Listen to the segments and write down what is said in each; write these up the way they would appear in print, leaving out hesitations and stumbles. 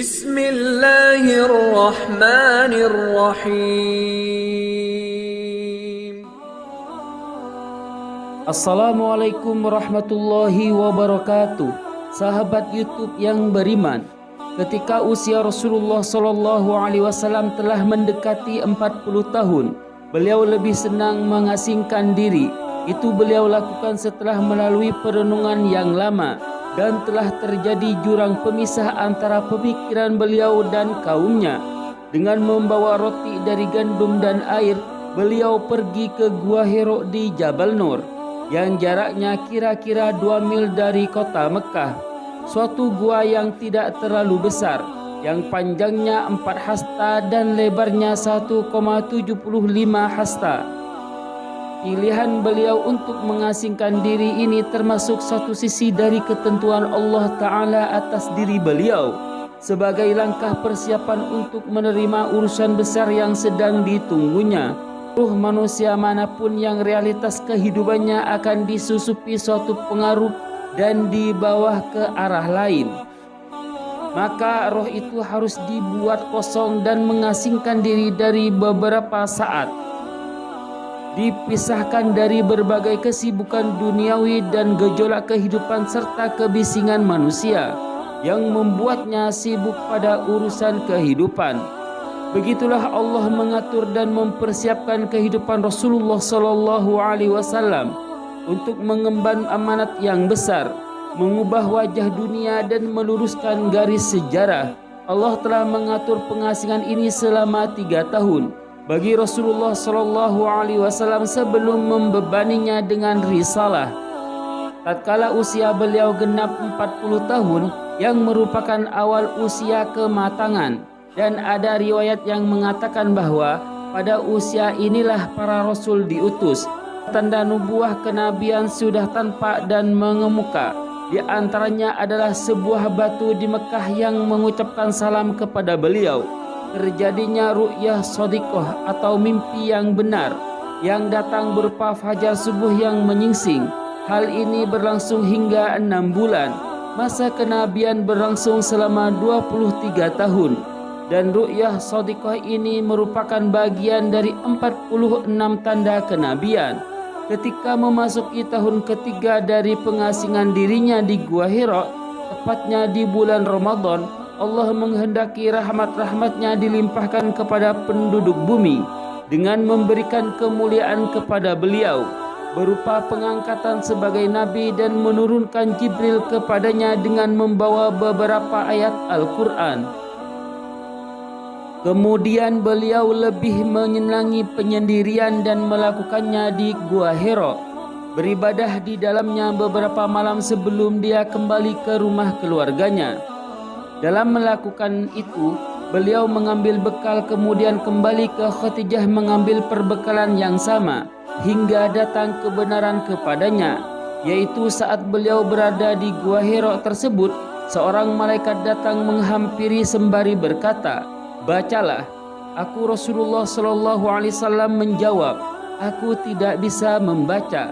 Bismillahirrahmanirrahim. Assalamualaikum warahmatullahi wabarakatuh. Sahabat YouTube yang beriman, ketika usia Rasulullah SAW telah mendekati 40 tahun, beliau lebih senang mengasingkan diri. Itu beliau lakukan setelah melalui perenungan yang lama, dan telah terjadi jurang pemisah antara pemikiran beliau dan kaumnya. Dengan membawa roti dari gandum dan air, beliau pergi ke Gua Hiro di Jabal Nur, yang jaraknya kira-kira 2 mil dari kota Mekah. Suatu gua yang tidak terlalu besar, yang panjangnya 4 hasta dan lebarnya 1,75 hasta. Pilihan beliau untuk mengasingkan diri ini termasuk satu sisi dari ketentuan Allah Ta'ala atas diri beliau, sebagai langkah persiapan untuk menerima urusan besar yang sedang ditunggunya. Ruh manusia manapun yang realitas kehidupannya akan disusupi suatu pengaruh dan dibawa ke arah lain, maka roh itu harus dibuat kosong dan mengasingkan diri dari beberapa saat, dipisahkan dari berbagai kesibukan duniawi dan gejolak kehidupan serta kebisingan manusia yang membuatnya sibuk pada urusan kehidupan. Begitulah Allah mengatur dan mempersiapkan kehidupan Rasulullah SAW untuk mengemban amanat yang besar, mengubah wajah dunia dan meluruskan garis sejarah. Allah telah mengatur pengasingan ini selama 3 tahun bagi Rasulullah SAW sebelum membebaninya dengan risalah. Tatkala usia beliau genap 40 tahun, yang merupakan awal usia kematangan, dan ada riwayat yang mengatakan bahwa pada usia inilah para rasul diutus. Tanda nubuah kenabian sudah tampak dan mengemuka. Di antaranya adalah sebuah batu di Mekah yang mengucapkan salam kepada beliau. Terjadinya ru'yah shadiqah atau mimpi yang benar yang datang berupa fajar subuh yang menyingsing. Hal ini berlangsung hingga 6 bulan. Masa kenabian berlangsung selama 23 tahun. Dan ru'yah shadiqah ini merupakan bagian dari 46 tanda kenabian. Ketika memasuki tahun ketiga dari pengasingan dirinya di Gua Hiro, tepatnya di bulan Ramadan, Allah menghendaki rahmat-rahmatnya dilimpahkan kepada penduduk bumi dengan memberikan kemuliaan kepada beliau berupa pengangkatan sebagai nabi dan menurunkan Jibril kepadanya dengan membawa beberapa ayat Al-Quran. Kemudian beliau lebih menyenangi penyendirian dan melakukannya di Gua Hiro, beribadah di dalamnya beberapa malam sebelum dia kembali ke rumah keluarganya. Dalam melakukan itu, beliau mengambil bekal kemudian kembali ke Khadijah mengambil perbekalan yang sama hingga datang kebenaran kepadanya, yaitu saat beliau berada di Gua Hiro tersebut, seorang malaikat datang menghampiri sembari berkata, "Bacalah." Aku Rasulullah SAW menjawab, "Aku tidak bisa membaca."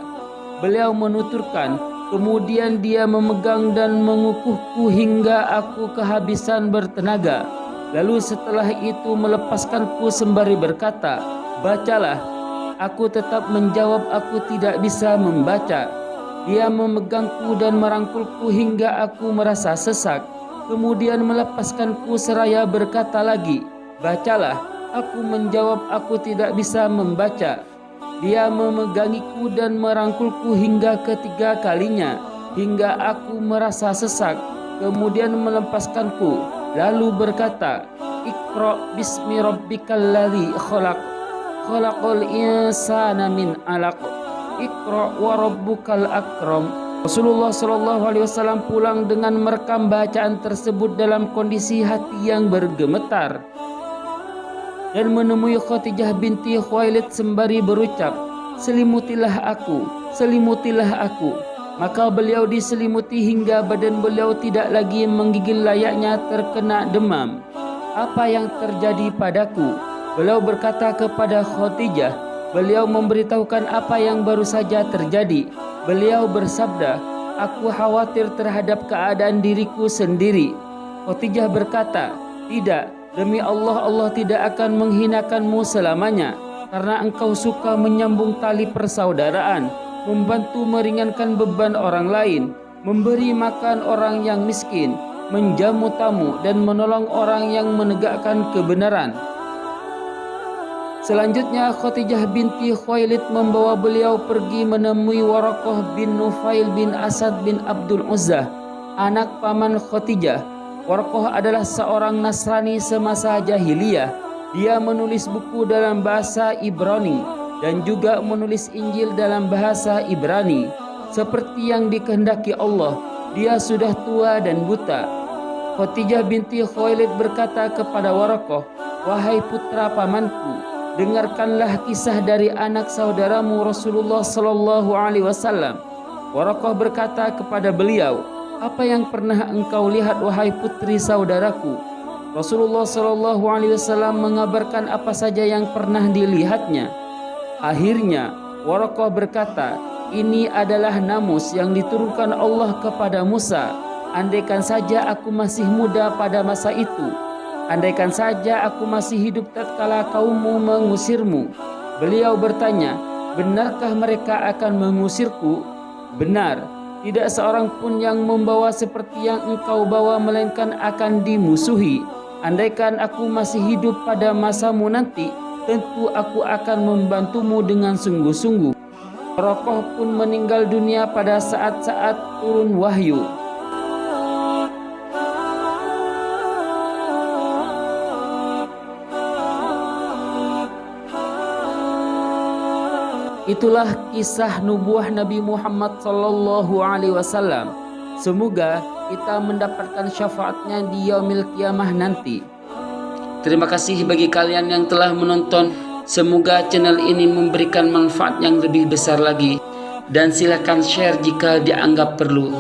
Beliau menuturkan, "Kemudian dia memegang dan mengukuhku hingga aku kehabisan bertenaga. Lalu setelah itu melepaskanku sembari berkata, 'Bacalah.' Aku tetap menjawab, 'Aku tidak bisa membaca.' Dia memegangku dan merangkulku hingga aku merasa sesak. Kemudian melepaskanku seraya berkata lagi, 'Bacalah.' Aku menjawab, 'Aku tidak bisa membaca.' Dia memegangiku dan merangkulku hingga ketiga kalinya, hingga aku merasa sesak. Kemudian melepaskanku, lalu berkata, 'Iqra bismi rabbikal ladzi khalaq, khalaqal insana min 'alaq, Iqra wa rabbukal akram.'" Rasulullah SAW pulang dengan merekam bacaan tersebut dalam kondisi hati yang bergemetar dan menemui Khadijah binti Khuwailid sembari berucap, "Selimutilah aku, selimutilah aku." Maka beliau diselimuti hingga badan beliau tidak lagi menggigil layaknya terkena demam. "Apa yang terjadi padaku?" Beliau berkata kepada Khadijah. Beliau memberitahukan apa yang baru saja terjadi. Beliau bersabda, "Aku khawatir terhadap keadaan diriku sendiri." Khadijah berkata, "Tidak, demi Allah, Allah tidak akan menghinakanmu selamanya, karena engkau suka menyambung tali persaudaraan, membantu meringankan beban orang lain, memberi makan orang yang miskin, menjamu tamu, dan menolong orang yang menegakkan kebenaran." Selanjutnya Khadijah binti Khuwailid membawa beliau pergi menemui Waraqah bin Nufail bin Asad bin Abdul Uzzah, anak paman Khadijah. Waraqah adalah seorang Nasrani semasa jahiliyah. Dia menulis buku dalam bahasa Ibrani dan juga menulis Injil dalam bahasa Ibrani. Seperti yang dikehendaki Allah, dia sudah tua dan buta. Khadijah binti Khuwailid berkata kepada Waraqah, "Wahai putra pamanku, dengarkanlah kisah dari anak saudaramu Rasulullah Sallallahu Alaihi Wasallam." Waraqah berkata kepada beliau, "Apa yang pernah engkau lihat wahai putri saudaraku?" Rasulullah Sallallahu Alaihi Wasallam mengabarkan apa saja yang pernah dilihatnya. Akhirnya Waraqah berkata, "Ini adalah namus yang diturunkan Allah kepada Musa. Andaikan saja aku masih muda pada masa itu. Andaikan saja aku masih hidup tatkala kaummu mengusirmu." Beliau bertanya, "Benarkah mereka akan mengusirku?" "Benar, tidak seorang pun yang membawa seperti yang engkau bawa, melainkan akan dimusuhi. Andaikan aku masih hidup pada masamu nanti, tentu aku akan membantumu dengan sungguh-sungguh." Waraqah pun meninggal dunia pada saat-saat turun wahyu. Itulah kisah nubuah Nabi Muhammad Sallallahu Alaihi Wasallam. Semoga kita mendapatkan syafaatnya di yaumil kiamah nanti. Terima kasih bagi kalian yang telah menonton. Semoga channel ini memberikan manfaat yang lebih besar lagi. Dan silakan share jika dianggap perlu.